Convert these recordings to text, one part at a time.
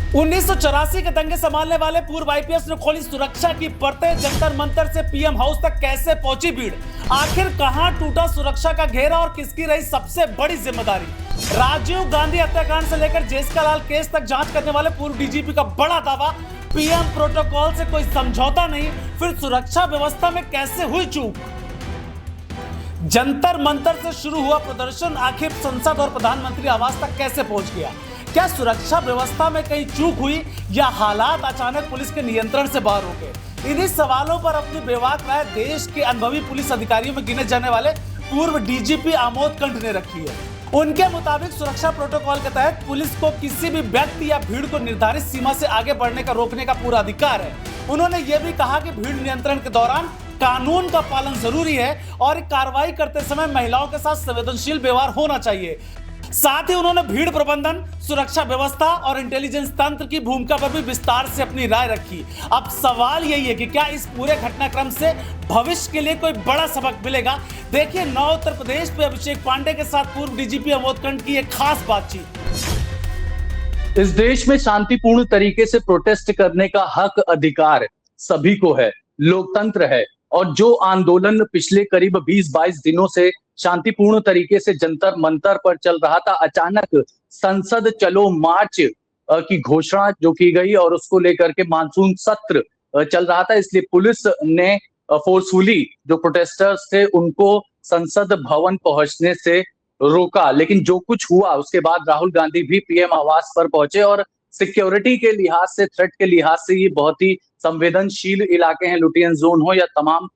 1984 के दंगे संभालने वाले पूर्व आईपीएस ने खोली सुरक्षा की परतें। जंतर मंतर से पीएम हाउस तक कैसे पहुंची भीड़, आखिर कहां टूटा सुरक्षा का घेरा और किसकी रही सबसे बड़ी जिम्मेदारी। राजीव गांधी हत्याकांड से लेकर जेसिका लाल केस तक जांच करने वाले पूर्व डीजीपी का बड़ा दावा, पीएम प्रोटोकॉल से कोई समझौता नहीं, फिर सुरक्षा व्यवस्था में कैसे हुई चूक। जंतर मंतर से शुरू हुआ प्रदर्शन आखिर संसद और प्रधानमंत्री आवास तक कैसे पहुंच गया। क्या सुरक्षा व्यवस्था में कहीं चूक हुई या हालात अचानक पुलिस के नियंत्रण से बाहर हो गए। इन्हीं सवालों पर अपनी बेबाक राय देश के अनुभवी पुलिस अधिकारियों में गिने जाने वाले पूर्व डीजीपी आमोद कंठ ने रखी है। उनके मुताबिक सुरक्षा प्रोटोकॉल के तहत पुलिस को किसी भी व्यक्ति या भीड़ को निर्धारित सीमा से आगे बढ़ने का रोकने का पूरा अधिकार है। उन्होंने ये भी कहा कि भीड़ नियंत्रण के दौरान कानून का पालन जरूरी है और कार्रवाई करते समय महिलाओं के साथ संवेदनशील व्यवहार होना चाहिए। साथ ही उन्होंने भीड़ प्रबंधन, सुरक्षा व्यवस्था और इंटेलिजेंस तंत्र की भूमिका पर भी विस्तार से अपनी राय रखी। अब सवाल यही है कि क्या इस पूरे घटनाक्रम से भविष्य के लिए कोई बड़ा सबक मिलेगा। देखिए नौ उत्तर प्रदेश पे अभिषेक पांडे के साथ पूर्व डीजीपी आमोद कंठ की एक खास बातचीत। इस देश में शांतिपूर्ण तरीके से प्रोटेस्ट करने का हक अधिकार सभी को है, लोकतंत्र है। और जो आंदोलन पिछले करीब 20-22 दिनों से शांतिपूर्ण तरीके से जंतर मंतर पर चल रहा था, अचानक संसद चलो मार्च की घोषणा जो की गई और उसको लेकर के मानसून सत्र चल रहा था, इसलिए पुलिस ने फोर्सफुली जो प्रोटेस्टर्स थे उनको संसद भवन पहुंचने से रोका। लेकिन जो कुछ हुआ उसके बाद राहुल गांधी भी पीएम आवास पर पहुंचे और सिक्योरिटी के लिहाज से, थ्रेट के लिहाज से ये बहुत ही संवेदनशील इलाके हैं, लुटियन जोन हो या तमाम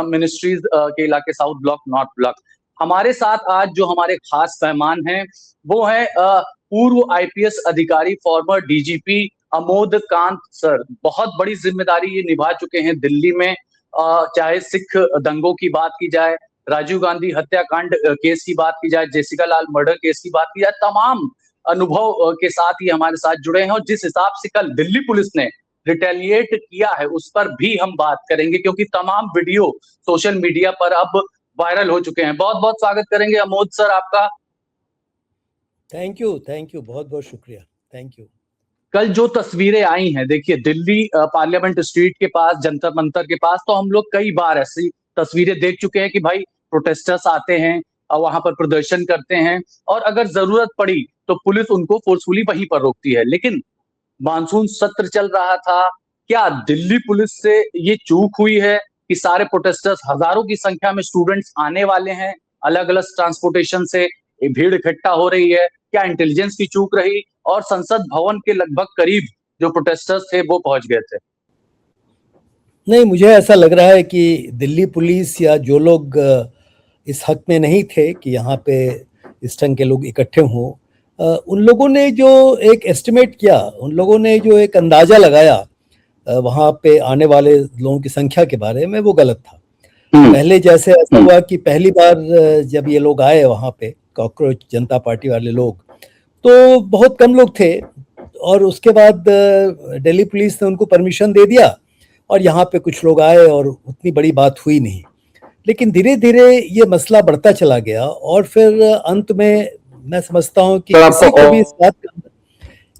मिनिस्ट्रीज के इलाके, साउथ ब्लॉक, नॉर्थ ब्लॉक। हमारे साथ आज जो हमारे खास मेहमान हैं वो है पूर्व आईपीएस अधिकारी, farmer DGP Amod Kant sir. बहुत बड़ी जिम्मेदारी ये निभा चुके हैं दिल्ली में, चाहे सिख दंगों की बात की जाए, राजीव गांधी हत्याकांड केस की बात की जाए, जेसिका लाल मर्डर केस की बात की जाए, तमाम अनुभव के साथ ही हमारे साथ जुड़े हैं। और जिस हिसाब से कल दिल्ली पुलिस ने रिटेलिएट किया है उस पर भी हम बात करेंगे, क्योंकि तमाम वीडियो सोशल मीडिया पर अब वायरल हो चुके हैं। बहुत बहुत स्वागत करेंगे आमोद सर आपका। थैंक यू, बहुत बहुत शुक्रिया, थैंक यू। कल जो तस्वीरें आई हैं, देखिए दिल्ली पार्लियामेंट स्ट्रीट के पास, जंतर मंतर के पास, तो हम लोग कई बार ऐसी तस्वीरें देख चुके हैं कि भाई प्रोटेस्टर्स आते हैं और वहां पर प्रदर्शन करते हैं और अगर जरूरत पड़ी तो पुलिस उनको फोर्सफुली वहीं पर रोकती है। लेकिन मानसून सत्र चल रहा था, क्या दिल्ली पुलिस से ये चूक हुई है कि सारे प्रोटेस्टर्स, हजारों की संख्या में स्टूडेंट्स आने वाले हैं, अलग अलग ट्रांसपोर्टेशन से भीड़ इकट्ठा हो रही है, क्या इंटेलिजेंस की चूक रही और संसद भवन के लगभग करीब जो प्रोटेस्टर्स थे वो पहुंच गए थे? नहीं, मुझे ऐसा लग रहा है कि दिल्ली पुलिस या जो लोग इस हक में नहीं थे कि यहाँ पे इस ढंग के लोग इकट्ठे हों, उन लोगों ने जो एक एस्टिमेट किया, उन लोगों ने जो एक अंदाजा लगाया वहाँ पे आने वाले लोगों की संख्या के बारे में, वो गलत था। पहले जैसे ऐसा हुआ कि पहली बार जब ये लोग आए वहाँ पे, कॉकरोच जनता पार्टी वाले लोग, तो बहुत कम लोग थे और उसके बाद दिल्ली पुलिस ने उनको परमिशन दे दिया और यहाँ पे कुछ लोग आए और उतनी बड़ी बात हुई नहीं। लेकिन धीरे धीरे ये मसला बढ़ता चला गया और फिर अंत में मैं समझता हूँ कि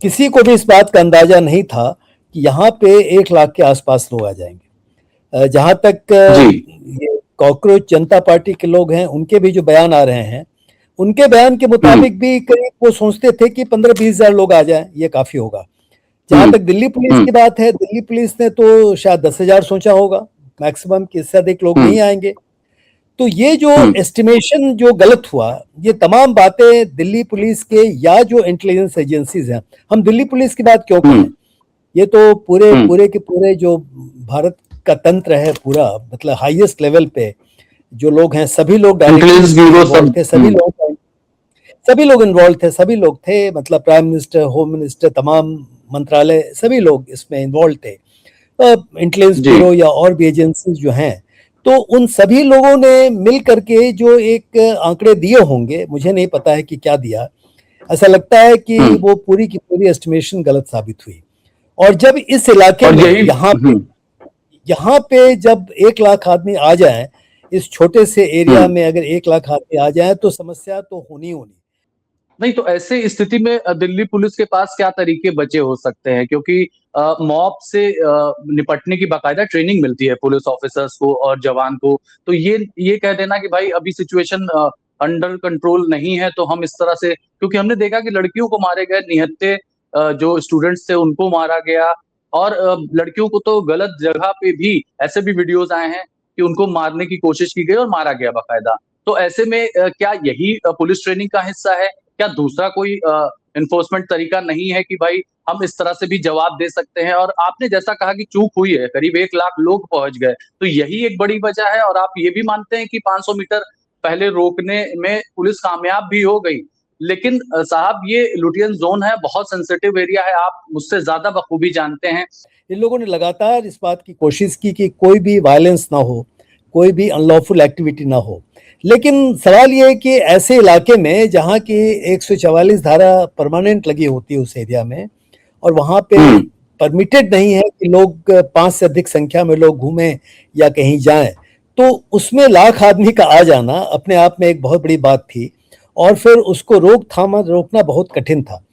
किसी को भी इस बात का अंदाजा नहीं था कि यहाँ पे 1 लाख के आसपास लोग आ जाएंगे। जहां तक ये कॉकरोच जनता पार्टी के लोग हैं, उनके भी जो बयान आ रहे हैं, उनके बयान के मुताबिक भी करीब वो सोचते थे कि 15-20 हजार लोग आ जाएं, ये काफी होगा। जहां तक दिल्ली पुलिस की बात है, दिल्ली पुलिस ने तो शायद 10,000 सोचा होगा मैक्सिमम, कि इससे अधिक लोग नहीं आएंगे। तो ये जो एस्टिमेशन जो गलत हुआ, ये तमाम बातें दिल्ली पुलिस के या जो इंटेलिजेंस एजेंसीज हैं, हम दिल्ली पुलिस की बात क्यों करें, ये तो पूरे के पूरे जो भारत का तंत्र है पूरा, मतलब हाईएस्ट लेवल पे जो लोग हैं, सभी लोग डायरेक्टली थे, सभी लोग इन्वॉल्व थे, सभी लोग थे, मतलब प्राइम मिनिस्टर, होम मिनिस्टर, तमाम मंत्रालय, सभी लोग इसमें इन्वॉल्व थे, इंटेलिजेंस ब्यूरो या और भी एजेंसीज जो हैं। तो उन सभी लोगों ने मिल करके जो एक आंकड़े दिए होंगे, मुझे नहीं पता है कि क्या दिया, ऐसा लगता है कि वो पूरी की पूरी एस्टिमेशन गलत साबित हुई। और जब इस इलाके में यहाँ पे जब 1 लाख आदमी आ जाएं, इस छोटे से एरिया में अगर 1 लाख आदमी आ जाएं, तो समस्या तो होनी। नहीं तो ऐसे स्थिति में दिल्ली पुलिस के पास क्या तरीके बचे हो सकते हैं, क्योंकि मॉब से निपटने की बाकायदा ट्रेनिंग मिलती है पुलिस ऑफिसर्स को और जवान को। तो ये कह देना कि भाई अभी सिचुएशन अंडर कंट्रोल नहीं है तो हम इस तरह से, क्योंकि हमने देखा कि लड़कियों को मारे गए, निहत्थे जो स्टूडेंट्स थे उनको मारा गया, और लड़कियों को तो गलत जगह पे भी ऐसे भी वीडियोज आए हैं कि उनको मारने की कोशिश की गई और मारा गया बाकायदा। तो ऐसे में क्या यही पुलिस ट्रेनिंग का हिस्सा है? क्या दूसरा कोई इन्फोर्समेंट तरीका नहीं है कि भाई हम इस तरह से भी जवाब दे सकते हैं? और आपने जैसा कहा कि चूक हुई है, करीब 1 लाख लोग पहुंच गए, तो यही एक बड़ी वजह है। और आप ये भी मानते हैं कि 500 मीटर पहले रोकने में पुलिस कामयाब भी हो गई, लेकिन साहब ये लुटियन जोन है, बहुत सेंसिटिव एरिया है, आप मुझसे ज्यादा बखूबी जानते हैं। इन लोगों ने लगातार इस बात की कोशिश की कि कोई भी वायलेंस ना हो, कोई भी अनलॉफुल एक्टिविटी ना हो। लेकिन सवाल ये है कि ऐसे इलाके में जहाँ की 144 धारा परमानेंट लगी होती है उस एरिया में, और वहाँ पे परमिटेड नहीं है कि लोग 5 से अधिक संख्या में लोग घूमें या कहीं जाएं, तो उसमें लाख आदमी का आ जाना अपने आप में एक बहुत बड़ी बात थी, और फिर उसको रोकना बहुत कठिन था।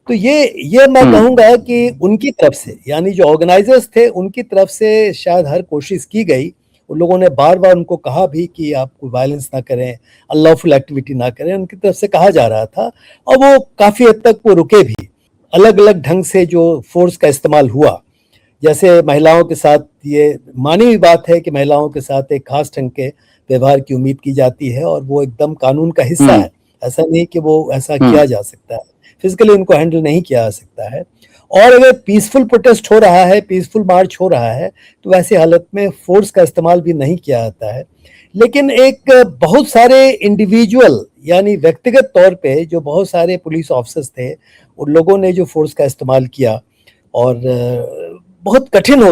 तो ये मैं कहूँगा कि उनकी तरफ से, यानी जो ऑर्गेनाइजर्स थे उनकी तरफ से शायद हर कोशिश की गई। उन लोगों ने बार बार उनको कहा भी कि आप कोई वायलेंस ना करें, अनलॉफुल एक्टिविटी ना करें, उनकी तरफ से कहा जा रहा था, और वो काफ़ी हद तक वो रुके भी। अलग अलग ढंग से जो फोर्स का इस्तेमाल हुआ, जैसे महिलाओं के साथ, ये मानी हुई बात है कि महिलाओं के साथ एक खास ढंग के व्यवहार की उम्मीद की जाती है, और वो एकदम कानून का हिस्सा है। ऐसा नहीं कि वो ऐसा किया जा सकता है, फिजिकली उनको हैंडल नहीं किया जा सकता है। और अगर पीसफुल प्रोटेस्ट हो रहा है, पीसफुल मार्च हो रहा है, तो वैसी हालत में फोर्स का इस्तेमाल भी नहीं किया जाता है। लेकिन एक बहुत सारे इंडिविजुअल, यानी व्यक्तिगत तौर पे जो बहुत सारे पुलिस ऑफिसर्स थे, उन लोगों ने जो फोर्स का इस्तेमाल किया, और बहुत कठिन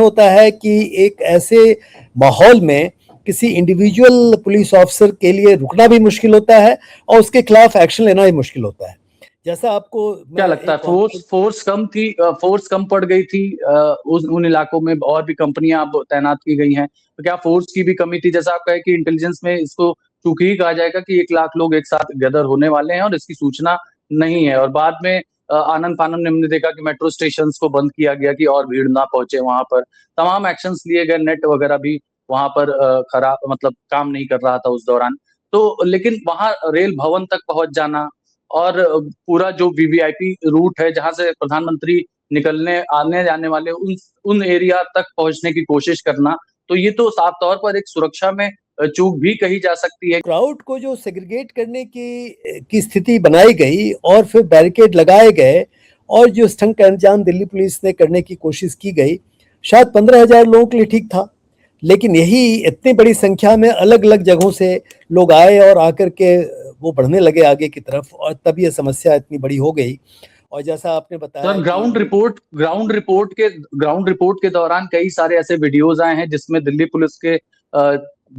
होता है कि एक ऐसे माहौल में किसी इंडिविजुअल पुलिस ऑफिसर के लिए रुकना भी मुश्किल होता है, और उसके खिलाफ एक्शन लेना भी मुश्किल होता है। जैसा आपको क्या लगता है, फोर्स कम पड़ गई थी उन इलाकों में, और भी कंपनियां अब तैनात की गई हैं, तो क्या फोर्स की भी कमी थी? जैसा आप कहे कि इंटेलिजेंस में इसको चूंकि ही कहा जाएगा कि 1 लाख लोग एक साथ गदर होने वाले हैं और इसकी सूचना नहीं है, और बाद में आनन फानन ने हमने देखा कि मेट्रो स्टेशन को बंद किया गया कि और भीड़ ना पहुंचे वहां पर, तमाम एक्शंस लिए गए, नेट वगैरह भी वहां पर खराब, मतलब काम नहीं कर रहा था उस दौरान। तो लेकिन वहां रेल भवन तक पहुंच जाना, और पूरा जो वीवीआईपी रूट है जहां से प्रधानमंत्री निकलने आने जाने वाले, उन एरिया तक पहुंचने की कोशिश करना, तो ये तो साफ तौर पर एक सुरक्षा में चूक भी कही जा सकती है। क्राउड को जो सेग्रीगेट करने की स्थिति बनाई गई, और फिर बैरिकेड लगाए गए, और जो स्टंट का अंजाम दिल्ली पुलिस ने करने की कोशिश की गई, शायद 15,000 लोगों के लिए ठीक था। लेकिन यही इतनी बड़ी संख्या में अलग अलग जगहों से लोग आए, और आकर के वो बढ़ने लगे आगे की तरफ, और तब ये समस्या इतनी बड़ी हो गई। और जैसा आपने बताया, सर ग्राउंड रिपोर्ट के दौरान कई सारे ऐसे वीडियोज आए हैं जिसमें दिल्ली पुलिस के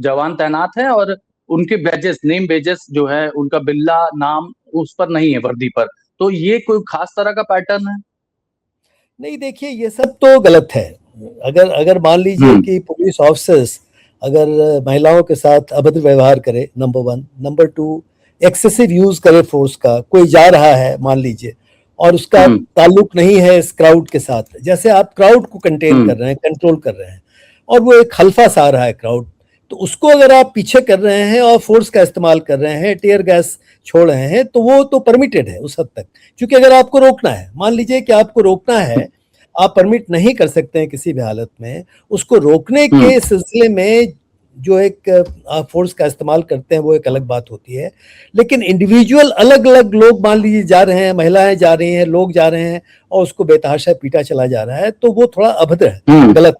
जवान तैनात हैं, और उनके बैजेस, नेम बैजेस जो है, उनका बिल्ला नाम उस पर नहीं है वर्दी पर, तो ये कोई खास तरह का पैटर्न है? नहीं, देखिए ये सब तो गलत है। अगर मान लीजिए कि पुलिस ऑफिसर्स अगर महिलाओं के साथ अभद्र व्यवहार करे, नंबर 1, नंबर 2 एक्सेसिव यूज करे फोर्स का, कोई जा रहा है मान लीजिए, और उसका ताल्लुक नहीं है इस क्राउड के साथ, जैसे आप क्राउड को कंटेन कर रहे हैं, कंट्रोल कर रहे हैं, और वो एक हल्फा सा आ रहा है क्राउड, तो उसको अगर आप पीछे कर रहे हैं और फोर्स का इस्तेमाल कर रहे हैं, टीयर गैस छोड़ रहे हैं, तो वो तो परमिटेड है उस हद तक। क्योंकि अगर आपको रोकना है, मान लीजिए कि आपको रोकना है, आप परमिट नहीं कर सकते हैं किसी भी हालत में, उसको रोकने के सिलसिले में जो एक आप फोर्स का इस्तेमाल करते हैं वो एक अलग बात होती है। लेकिन इंडिविजुअल अलग अलग लोग मान लीजिए जा रहे हैं, महिलाएं जा रही हैं, लोग जा रहे हैं, और उसको बेतहाशा पीटा चला जा रहा है, तो वो थोड़ा अभद्र है, गलत।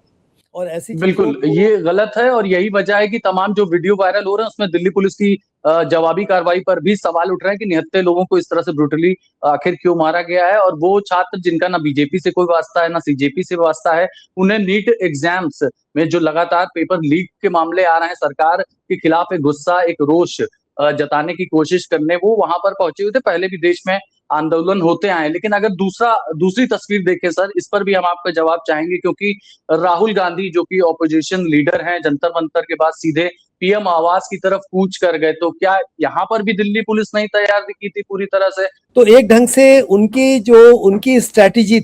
और ऐसी बिल्कुल ये गलत है, और यही वजह है कि तमाम जो वीडियो वायरल हो रहे हैं उसमें दिल्ली पुलिस की जवाबी कार्रवाई पर भी सवाल उठ रहे हैं कि निहत्थे लोगों को इस तरह से ब्रूटली आखिर क्यों मारा गया है। और वो छात्र जिनका ना बीजेपी से कोई वास्ता है ना सीजेपी से वास्ता है, उन्हें नीट एग्जाम्स में जो लगातार पेपर लीक के मामले आ रहे हैं, सरकार के खिलाफ एक गुस्सा, एक रोष जताने की कोशिश करने वो वहां पर पहुंचे हुए थे। पहले भी देश में आंदोलन होते आए, लेकिन अगर दूसरी तस्वीर देखें सर, इस पर भी हम आपका जवाब चाहेंगे, क्योंकि राहुल गांधी जो कि ऑपोजिशन लीडर हैं, जंतर मंतर के बाद सीधे पीएम आवास की तरफ कूच कर गए, तो क्या यहाँ पर भी दिल्ली पुलिस नहीं तैयार की थी पूरी तरह से? तो एक ढंग से उनकी स्ट्रैटेजी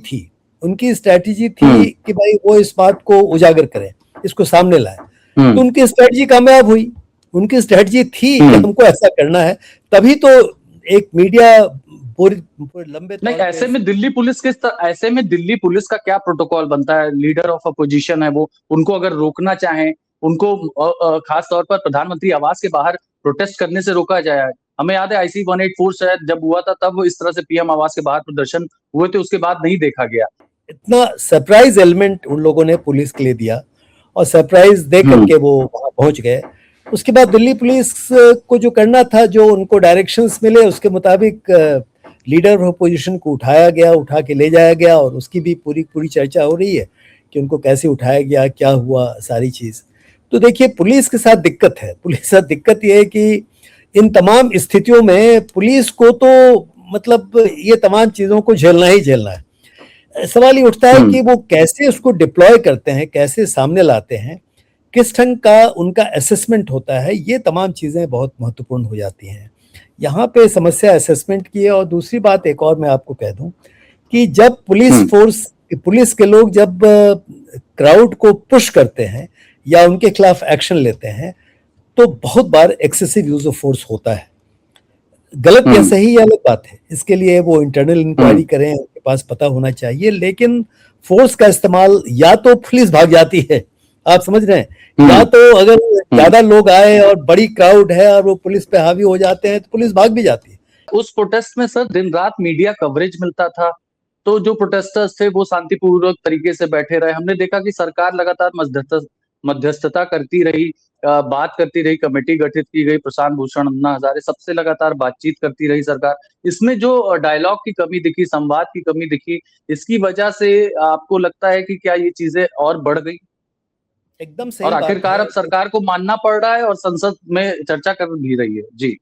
थी, कि भाई वो इस बात को उजागर करें, इसको सामने लाए। तो उनकी स्ट्रैटेजी कामयाब हुई। उनकी स्ट्रैटेजी थी कि हमको ऐसा करना है, तभी तो एक मीडिया पूरे लंबे नहीं, ऐसे में दिल्ली पुलिस का क्या प्रोटोकॉल बनता है? लीडर ऑफ अपोजिशन है वो, उनको अगर रोकना चाहें, उनको खास तौर पर प्रधानमंत्री आवास के बाहर प्रोटेस्ट करने से रोका जाए। हमें याद है IC 184 शायद जब हुआ था, तब इस तरह से पीएम आवास के बाहर प्रदर्शन हुए थे, उसके बाद नहीं देखा गया। इतना सरप्राइज एलिमेंट उन लोगों ने पुलिस के लिए दिया और सरप्राइज दे करके वो वहां पहुंच गए। उसके बाद दिल्ली पुलिस को जो करना था, जो उनको डायरेक्शंस मिले, उसके मुताबिक लीडर ऑफ अपोजिशन को उठा के ले जाया गया, और उसकी भी पूरी चर्चा हो रही है कि उनको कैसे उठाया गया, क्या हुआ, सारी चीज। तो देखिए, पुलिस के साथ दिक्कत है। पुलिस के साथ दिक्कत ये है कि इन तमाम स्थितियों में पुलिस को तो मतलब ये तमाम चीजों को झेलना ही झेलना है। सवाल ये उठता है कि वो कैसे उसको डिप्लॉय करते हैं, कैसे सामने लाते हैं, किस ढंग का उनका असेसमेंट होता है, ये तमाम चीजें बहुत महत्वपूर्ण हो जाती हैं। यहाँ पे समस्या असेसमेंट की है। और दूसरी बात एक और मैं आपको कह दूं कि जब पुलिस के लोग जब क्राउड को पुश करते हैं या उनके खिलाफ एक्शन लेते हैं, तो बहुत बार एक्सेसिव यूज ऑफ फोर्स होता है। गलत या सही ये अलग बात है, इसके लिए वो इंटरनल इंक्वायरी करें, उनके पास पता होना चाहिए। लेकिन फोर्स का इस्तेमाल, या तो पुलिस भाग जाती है, आप समझ रहे हैं, या तो अगर ज्यादा लोग आए और बड़ी क्राउड है और वो पुलिस पे हावी हो जाते हैं, तो पुलिस भाग भी जाती है। उस प्रोटेस्ट में सर दिन रात मीडिया कवरेज मिलता था, तो जो प्रोटेस्टर्स थे वो शांतिपूर्वक तरीके से बैठे रहे। हमने देखा कि सरकार लगातार मध्यस्थता करती रही, बात करती रही, कमेटी गठित की गई, प्रशांत भूषण, अन्ना हजारे, सबसे लगातार बातचीत करती रही सरकार। इसमें जो डायलॉग की कमी दिखी, संवाद की कमी दिखी, इसकी वजह से आपको लगता है कि क्या ये चीजें और बढ़ गई? एकदम सही और बात आखिरकार है। अब सरकार को मानना पड़ रहा है और संसद में चर्चा कर भी रही है। जी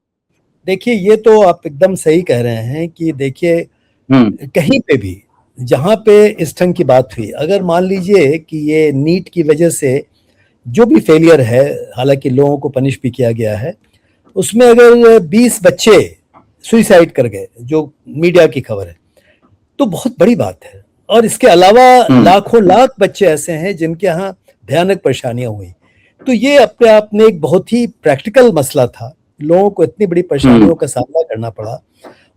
देखिए, ये तो आप एकदम सही कह रहे हैं कि देखिए, कहीं पे भी जहां पे इस ढंग की बात हुई, अगर मान लीजिए कि ये नीट की वजह से जो भी फेलियर है, हालांकि लोगों को पनिश भी किया गया है, उसमें अगर 20 बच्चे सुइसाइड कर गए, जो मीडिया की खबर है, तो बहुत बड़ी बात है। और इसके अलावा लाखों लाख बच्चे ऐसे हैं जिनके यहाँ भयानक परेशानियां हुई। तो ये अपने आप में एक बहुत ही प्रैक्टिकल मसला था। लोगों को इतनी बड़ी परेशानियों का सामना करना पड़ा,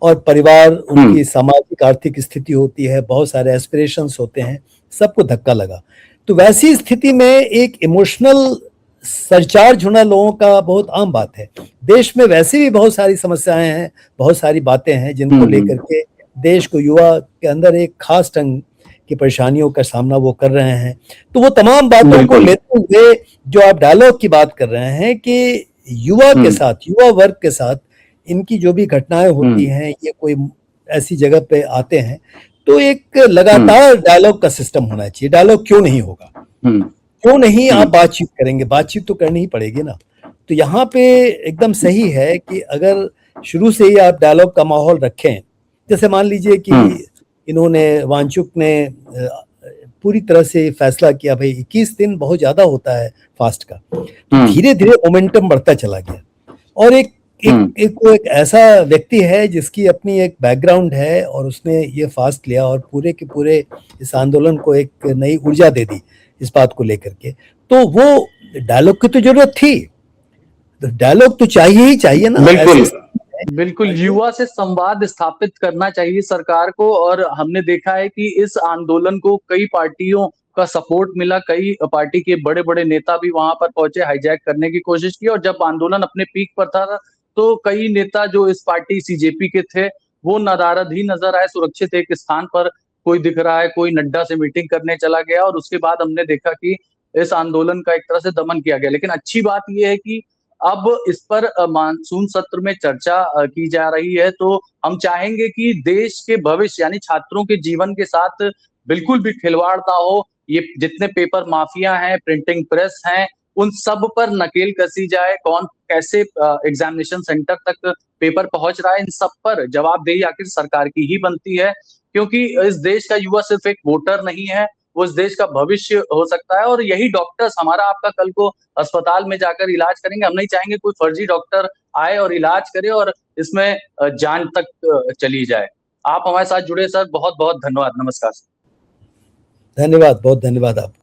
और परिवार, उनकी सामाजिक आर्थिक स्थिति होती है, बहुत सारे एस्पिरेशंस होते हैं, सबको धक्का लगा। तो वैसी स्थिति में एक इमोशनल सरचार्ज होना लोगों का बहुत आम बात है। देश में वैसे भी बहुत सारी समस्याएं हैं, बहुत सारी बातें हैं जिनको लेकर के देश को, युवा के अंदर एक खास ढंग की परेशानियों का सामना वो कर रहे हैं। तो वो तमाम बातों को लेते हुए जो आप डायलॉग की बात कर रहे हैं कि युवा के साथ, युवा वर्ग के साथ इनकी जो भी घटनाएं होती हैं, ये कोई ऐसी जगह पे आते हैं, तो एक लगातार डायलॉग का सिस्टम होना चाहिए। डायलॉग क्यों नहीं होगा? क्यों नहीं आप बातचीत करेंगे? बातचीत तो करनी ही पड़ेगी ना। तो यहाँ पे एकदम सही है कि अगर शुरू से ही आप डायलॉग का माहौल रखें, जैसे मान लीजिए कि इन्होंने, वांचुक ने पूरी तरह से फैसला किया, भाई 21 दिन बहुत ज्यादा होता है फास्ट का, तो धीरे धीरे मोमेंटम बढ़ता चला गया। और एक ऐसा व्यक्ति है जिसकी अपनी एक बैकग्राउंड है, और उसने ये फास्ट लिया और पूरे के पूरे इस आंदोलन को एक नई ऊर्जा दे दी इस बात को लेकर के। तो वो डायलॉग की तो जरूरत थी, तो डायलॉग तो चाहिए ही चाहिए ना। बिल्कुल युवा से संवाद स्थापित करना चाहिए सरकार को। और हमने देखा है कि इस आंदोलन को कई पार्टियों का सपोर्ट मिला, कई पार्टी के बड़े बड़े नेता भी वहां पर पहुंचे, हाईजैक करने की कोशिश की। और जब आंदोलन अपने पीक पर था, तो कई नेता जो इस पार्टी CJP के थे, वो नदारद ही नजर आए, सुरक्षित एक स्थान पर कोई दिख रहा है, कोई नड्डा से मीटिंग करने चला गया, और उसके बाद हमने देखा कि इस आंदोलन का एक तरह से दमन किया गया। लेकिन अच्छी बात यह है कि अब इस पर मानसून सत्र में चर्चा की जा रही है। तो हम चाहेंगे कि देश के भविष्य यानी छात्रों के जीवन के साथ बिल्कुल भी खिलवाड़ ना हो। ये जितने पेपर माफिया हैं, प्रिंटिंग प्रेस हैं, उन सब पर नकेल कसी जाए। कौन कैसे एग्जामिनेशन सेंटर तक पेपर पहुंच रहा है, इन सब पर जवाबदेही आखिर सरकार की ही बनती है, क्योंकि इस देश का युवा सिर्फ एक वोटर नहीं है, वो इस देश का भविष्य हो सकता है। और यही डॉक्टर्स हमारा आपका कल को अस्पताल में जाकर इलाज करेंगे। हम नहीं चाहेंगे कोई फर्जी डॉक्टर आए और इलाज करे और इसमें जान तक चली जाए। आप हमारे साथ जुड़े सर, बहुत बहुत धन्यवाद। नमस्कार। धन्यवाद, बहुत धन्यवाद आपको।